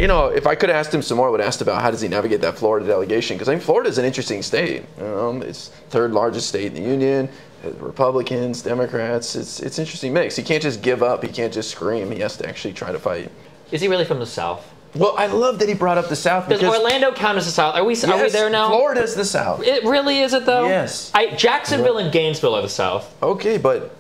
you know, if I could have asked him some more, I would have asked about how does he navigate that Florida delegation, because I mean, Florida is an interesting state. It's third largest state in the union. Republicans, Democrats. It's an interesting mix. He can't just give up. He can't just scream. He has to actually try to fight. Is he really from the South? Well, I love that he brought up the South. Does Orlando count as the South? Are we there now? Florida's the South. It really is it though? Yes. Jacksonville and Gainesville are the South. Okay, but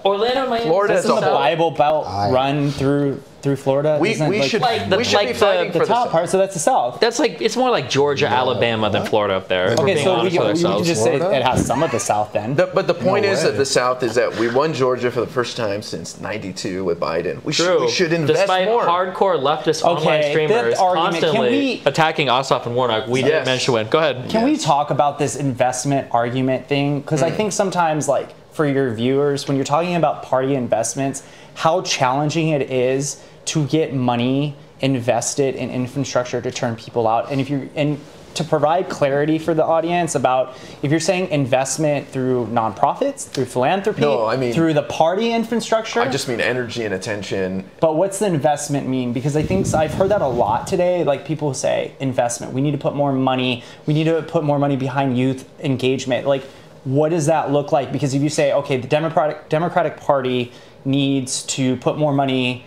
Orlando and Miami. Florida doesn't the Bible Belt run through Florida? We should be fighting for the top part, so that's the South. That's like, it's more like Georgia, Alabama than Florida up there. Okay, so we can just say it has some of the South then. But the point is that the South is that we won Georgia for the first time since '92 with Biden. We should invest Despite more. hardcore leftist online streamers constantly attacking Ossoff and Warnock, we didn't mention when. Go ahead. Can we talk about this investment argument thing? Because I think sometimes, like, for your viewers, when you're talking about party investments, how challenging it is to get money invested in infrastructure to turn people out. And to provide clarity for the audience about if you're saying investment through nonprofits, through philanthropy, through the party infrastructure. I just mean energy and attention. But what's the investment mean? Because I think I've heard that a lot today. Like, people say investment. We need to put more money. We need to put more money behind youth engagement. Like, what does that look like? Because if you say, okay, the Democratic Party needs to put more money,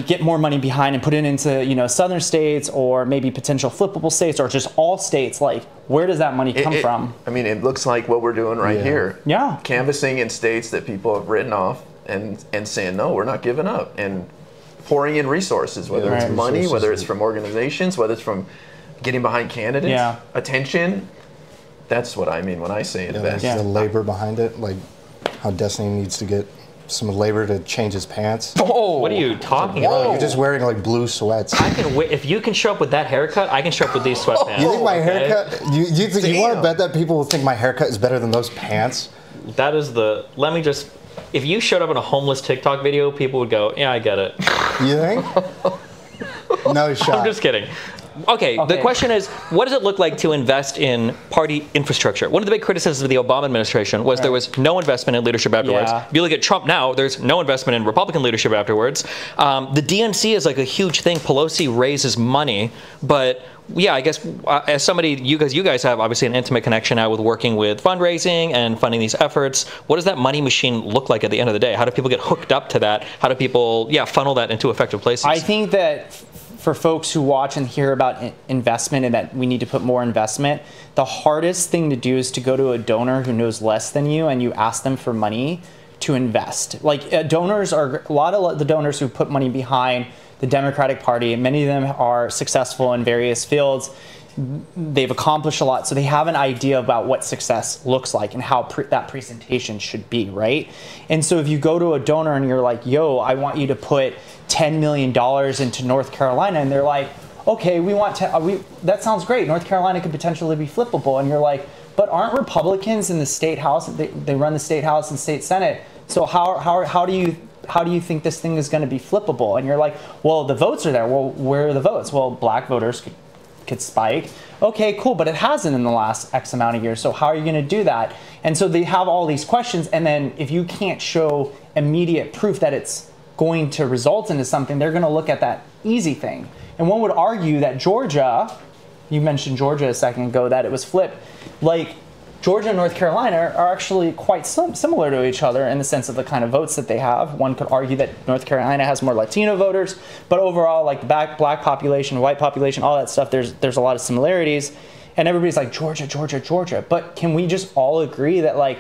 get more money behind and put it into, southern states or maybe potential flippable states or just all states, like, where does that money come from? I mean, it looks like what we're doing right here. Yeah. Canvassing in states that people have written off and saying, no, we're not giving up, and pouring in resources, whether it's money, whether it's from organizations, whether it's from getting behind candidates, attention. That's what I mean when I say invest. The labor behind it, like how Destiny needs to get some labor to change his pants. Oh, what are you talking about? You're just wearing like blue sweats. I can if you can show up with that haircut, I can show up with these sweatpants. You think my haircut? You want to bet that people will think my haircut is better than those pants? That is the. Let me just. If you showed up in a homeless TikTok video, people would go, "Yeah, I get it." You think? No shot. I'm just kidding. Okay, the question is, what does it look like to invest in party infrastructure? One of the big criticisms of the Obama administration was there was no investment in leadership afterwards. If you look at Trump now, there's no investment in Republican leadership afterwards. The DNC is like a huge thing. Pelosi raises money, but yeah, I guess as somebody, you guys have obviously an intimate connection now with working with fundraising and funding these efforts. What does that money machine look like at the end of the day? How do people get hooked up to that? How do people, funnel that into effective places? I think that for folks who watch and hear about investment and that we need to put more investment, the hardest thing to do is to go to a donor who knows less than you and you ask them for money to invest. Like, donors are, a lot of the donors who put money behind the Democratic Party, and many of them are successful in various fields. They've accomplished a lot, so they have an idea about what success looks like and how that presentation should be, right? And so if you go to a donor and you're like, yo, I want you to put $10 million into North Carolina, and they're like, okay, we want to, that sounds great. North Carolina could potentially be flippable. And you're like, but aren't Republicans in the state house, they run the state house and state senate, so how do you think this thing is going to be flippable? And you're like, well, the votes are there. Well, where are the votes? Well, black voters could spike. Okay, cool, but it hasn't in the last X amount of years, so how are you going to do that? And so they have all these questions, and then if you can't show immediate proof that it's going to result into something, they're going to look at that easy thing. And one would argue that Georgia, you mentioned Georgia a second ago, that it was flipped. Like, Georgia and North Carolina are actually quite similar to each other in the sense of the kind of votes that they have. One could argue that North Carolina has more Latino voters, but overall, like the black population, white population, all that stuff, there's a lot of similarities. And everybody's like, Georgia, Georgia, Georgia. But can we just all agree that, like,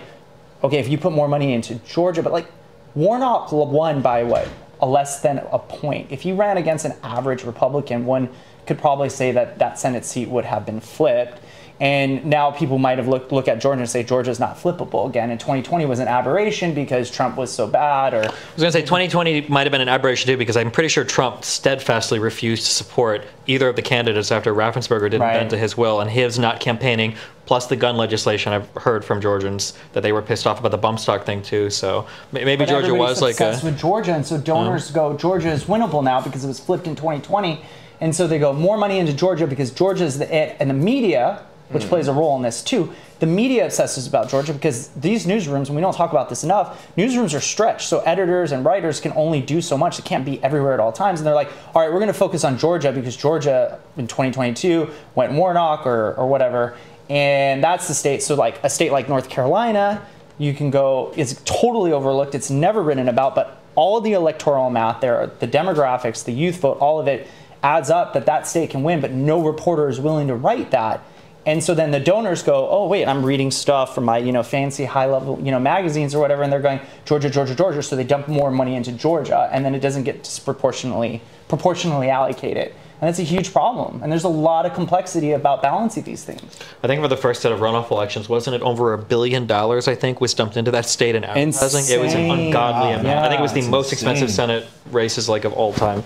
okay, if you put more money into Georgia, but like Warnock won by what? Less than a point. If you ran against an average Republican, one could probably say that that Senate seat would have been flipped. And now people might have look at Georgia and say Georgia's not flippable again. And 2020 was an aberration because Trump was so bad. Or I was going to say 2020 might have been an aberration too, because I'm pretty sure Trump steadfastly refused to support either of the candidates after Raffensperger didn't bend to his will, and his not campaigning, plus the gun legislation. I've heard from Georgians that they were pissed off about the bump stock thing too. So maybe Georgia was like a with Georgia, and so donors go, Georgia is winnable now because it was flipped in 2020, and so they go more money into Georgia because Georgia is the it, and the media which plays a role in this too. The media obsesses about Georgia because these newsrooms, and we don't talk about this enough, newsrooms are stretched. So editors and writers can only do so much. It can't be everywhere at all times. And they're like, all right, we're going to focus on Georgia because Georgia in 2022 went Warnock or whatever. And that's the state. So like a state like North Carolina, you can go, it's totally overlooked. It's never written about, but all of the electoral math there, the demographics, the youth vote, all of it adds up that state can win, but no reporter is willing to write that. And so then the donors go, oh, wait, I'm reading stuff from my, fancy high-level, magazines or whatever, and they're going, Georgia, Georgia, Georgia. So they dump more money into Georgia, and then it doesn't get proportionally allocated. And that's a huge problem. And there's a lot of complexity about balancing these things. I think for the first set of runoff elections, wasn't it over $1 billion, I think, was dumped into that state in advertising? Insane. It was an ungodly amount. Yeah, I think it was the most expensive Senate races of all time.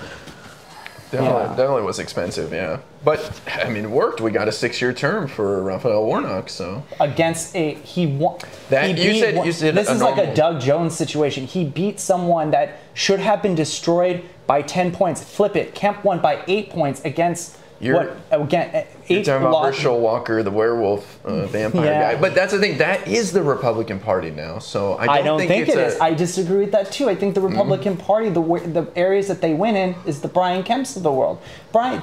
Definitely was expensive, yeah. But, I mean, it worked. We got a 6-year term for Raphael Warnock, so. Against he won. You said this is like a Doug Jones situation. He beat someone that should have been destroyed by 10 points. Flip it. Kemp won by 8 points against You're talking about Herschel Walker, the werewolf vampire guy. But that's the thing. That is the Republican Party now. So I don't think it is. I disagree with that too. I think the Republican Party, the areas that they win in, is the Brian Kemps of the world.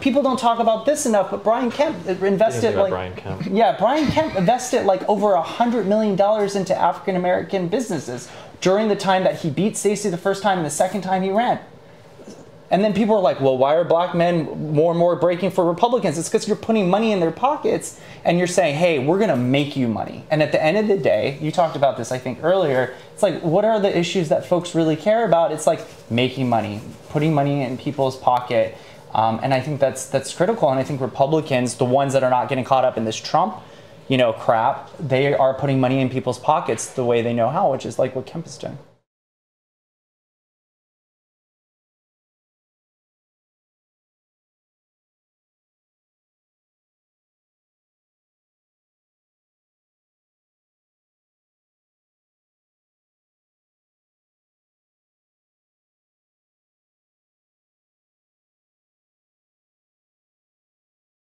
People don't talk about this enough, but Brian Kemp invested Brian Kemp invested like over $100 million into African American businesses during the time that he beat Stacey the first time and the second time he ran. And then people are like, well, why are black men more and more breaking for Republicans? It's because you're putting money in their pockets and you're saying, hey, we're going to make you money. And at the end of the day, you talked about this, I think, earlier. It's like, what are the issues that folks really care about? It's like making money, putting money in people's pocket. And I think that's critical. And I think Republicans, the ones that are not getting caught up in this Trump, crap, they are putting money in people's pockets the way they know how, which is like what Kemp is doing.